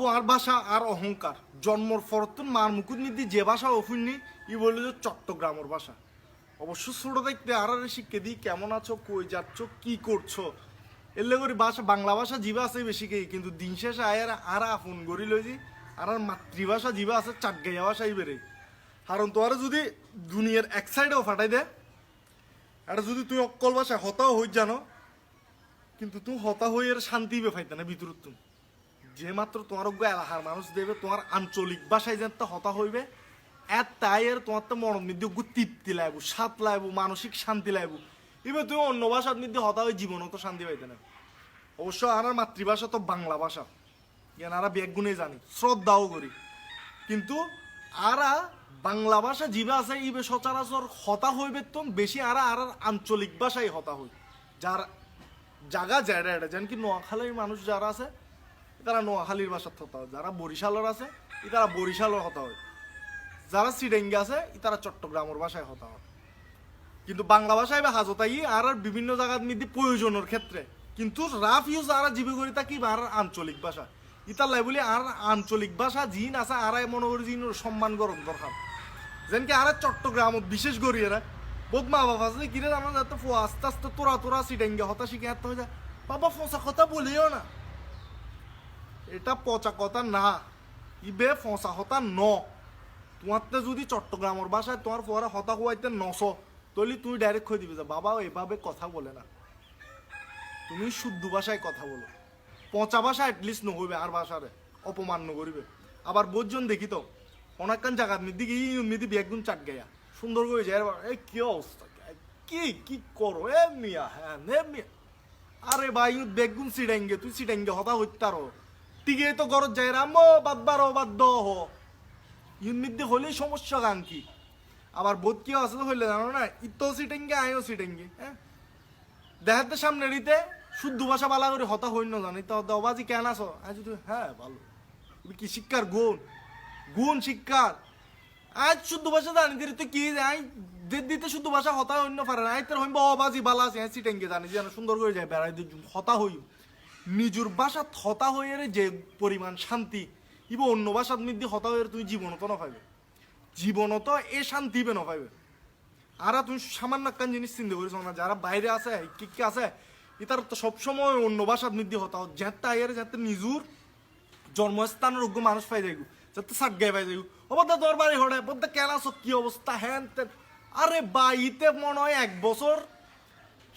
তোমার ভাষা আর অহংকার জন্মর ফরতুন মার মুকুট নিদি যে ভাষা অফুন্নি ই বললো যে চট্টগ্রামের ভাষা। অবশ্য ছোট দেখতে আর শিখে দিই কেমন আছো, কই যাচ্ছ, কি করছো, এলে করি ভাষা বাংলা ভাষা জিবা আছে বেশি কে, কিন্তু দিন শেষে আয়ার আর আপন গড়ি লইছি আর মাতৃভাষা জিবা আছে চাটগাইয়া ভাষাই বেড়ে। কারণ তোমার যদি দুনিয়ার এক সাইডেও ফাটাই দে, এটা যদি তুই অক্কল ভাষা হতাও হই জানো, কিন্তু তুই হতা হয়ে এর শান্তি বেফাইতে না ভিতর তুমি যে মাত্র তোমার এলাকার মানুষ দেবে তোমার আঞ্চলিক ভাষায় যেন হতা হইবে এত তাই এর তোমার তো মনের মধ্যে তৃপ্তি লাগবো, স্বাদ লাগবো, মানসিক শান্তি লাগবো। এবার তুমি অন্য ভাষার মধ্যে হতা হয়ে জীবনও তো শান্তি পাইতে না। অবশ্য আমার মাতৃভাষা তো বাংলা ভাষা, এনারা ব্যাগুনে জানি, শ্রদ্ধাও করি, কিন্তু আরা বাংলা ভাষা জিবে আছে ইবে সচরাচর হতা হইবে তো বেশি আর আর আঞ্চলিক ভাষাই হতা হই। যার জায়গা জায়গা এটা যেন কি নোয়াখালীর মানুষ যারা আছে তারা নোয়াখালীর ভাষার হতা হয়, যারা বরিশালের আছে তারা বরিশালের হতা হয়, যারা সিডেঙ্গে আছে তারা চট্টগ্রামের ভাষায় হতা হয়। কিন্তু বাংলা ভাষায় বা হাজতাই আর বিভিন্ন জায়গার মধ্যে প্রয়োজনের ক্ষেত্রে, কিন্তু রাফ ইউজ আর জীবে করি তা কি আর আঞ্চলিক ভাষা ইতার লাই বলি আর আঞ্চলিক ভাষা জিন আছে আর মনে করি জিন সম্মান গরম দরকার। যেন কি আর চট্টগ্রামত বিশেষ করি এরা বহুত মা বাবা আছে কিরে আমরা যাতে আস্তে আস্তে তোরা তোরা সিডেঙ্গে হতা শিখে হাতে হয়ে যায়, বাবা ফসা কথা বলিও না, এটা পচা কথা না, ইবে ফসা হতা ন। তোমারতে যদি চট্টগ্রামের ভাষায় তোমার পরে হতা হওয়াইতে নস তাহলে তুমি ডাইরেক্ট খই দিবে যে বাবা এভাবে কথা বলে না, তুমি শুদ্ধ ভাষায় কথা বলো, পচা ভাষা অ্যাটলিস্ট নহইবে আর ভাষারে অপমান নকরিবে। আবার বোঝজন দেখি তো অনেকক্ষণ জায়গার দিকে ইউনিদি বেগুন চাট গেয়া সুন্দর করে যায়, এই কি অবস্থা, কি কি করো এ মিয়া, হ্যাঁ নে মিয়া, আরে ভাই বেগুন সিডেঙ্গে তুই সিডেঙ্গে হতা হইতারো টিকে তো গরজ যায় রামো বাদবারো বাদ হ ইউনিদি হলেই সমস্যা গান কি। আবার বোধ কি আছে হইলে জানো না ইতো সিটেঙ্গে আয়ও সিটেঙ্গে, হ্যাঁ দেখাতে সামনে রিতে শুদ্ধ ভাষা বালা করে হতা হইন জানি তো দবাজি কেন আসো আজ তুই, হ্যাঁ ভালো কি শিক্ষার গুণ, গুণ শিক্ষার আজ শুদ্ধ ভাষা জানি দিলে তুই কি আই দিতে শুদ্ধ ভাষা হতা হইন পারে না, আই তোর হইব অবাজি বালা আছে হ্যাঁ সিটেঙ্গে জানি যেন সুন্দর করে যায় বেড়াই হতা হই নিজের ভাষা হতা হয়ে যে পরিমাণ শান্তি ইব অন্য ভাষার মধ্যে হতা হয়ে তুই জীবনত না পাইবে, জীবনত এ শান্তি বে না পাইবে। আর তুমি সামান্য একটা জিনিস চিন্তা করিস না, যারা বাইরে আছে কি কি আছে ইতার তো সবসময় অন্য ভাষার মধ্যে হতা যেতে আইয়ারে যাতে নিজুর জন্মস্থানের যোগ্য মানুষ পাই যাইগু, যাতে সাগাই পাই যাইগু অবদা তোর বাড়ি হড়ে বদা কেন আছো কি অবস্থা হ্যান তেন, আরে বাইতে মনে হয় 1 বছর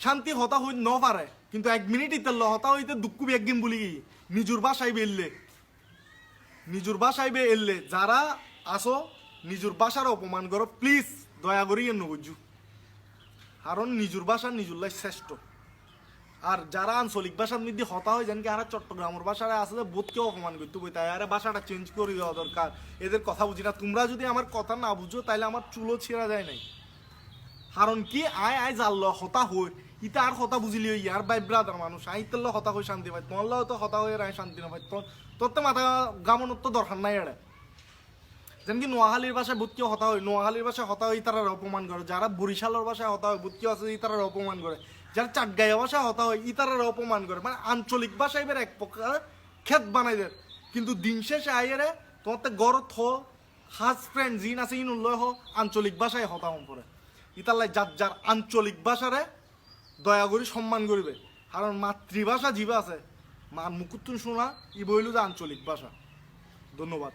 শান্তি হতা হই ন পারে, কিন্তু 1 মিনিট ইতে হতা হইতে দুঃখ একদিন বলি নিজুর বাসায় বেললে, নিজুর বাসায় বে এললে যারা আসো নিজুর ভাষার অপমান করো প্লিজ দয়া করি এর নবুঝু, কারণ নিজুর ভাষা নিজুর লাই শ্রেষ্ঠ। আর যারা আঞ্চলিক ভাষার মধ্যে হতা হয় জানি কি আর চট্টগ্রামের ভাষায় আসলে বোধকেও অপমান করতে বই, তাই আর ভাষাটা চেঞ্জ করে দেওয়া দরকার, এদের কথা বুঝি না। তোমরা যদি আমার কথা না বুঝো তাহলে আমার চুলো ছেঁড়া যায় নাই, কারণ কি আয় আয় জানল হতা হই ইটা আর কথা বুঝিলি ইয়ার বাই ব্রাদার মানুষ আই তেল হতা হয়ে শান্তি পাই, তোমার তো হতা হয়ে আয় শান্তি না পাই, তোর তো মাথা গামনের তো দরকার নাই এড়ে। যেন কি নোয়াখালীর ভাষায় বুধকেও হতা হয়, নোয়াখালীর ভাষায় হতা হয় তারা অপমান করে, যারা বরিশালের ভাষায় হতা হয় বুধকেও আছে তারা অপমান করে, যারা চাটগাইয়া ভাষায় হতা হয় তারা অপমান করে, মানে আঞ্চলিক ভাষায় এবার এক প্রকার খেত বানাই দেয়। কিন্তু দিন শেষে আইয়ারে তোমার তো গরত হ হাজ ফ্রেন্ড জিন আছে ইন উল্লয় হ আঞ্চলিক ভাষায় হতা হম পড়ে, ইতালাই যার যার আঞ্চলিক ভাষারে দয়া করি সম্মান করিবে, কারণ মাতৃভাষা জিবা আছে মার মুকুতুন শোনা ই বইল যে আঞ্চলিক ভাষা। ধন্যবাদ।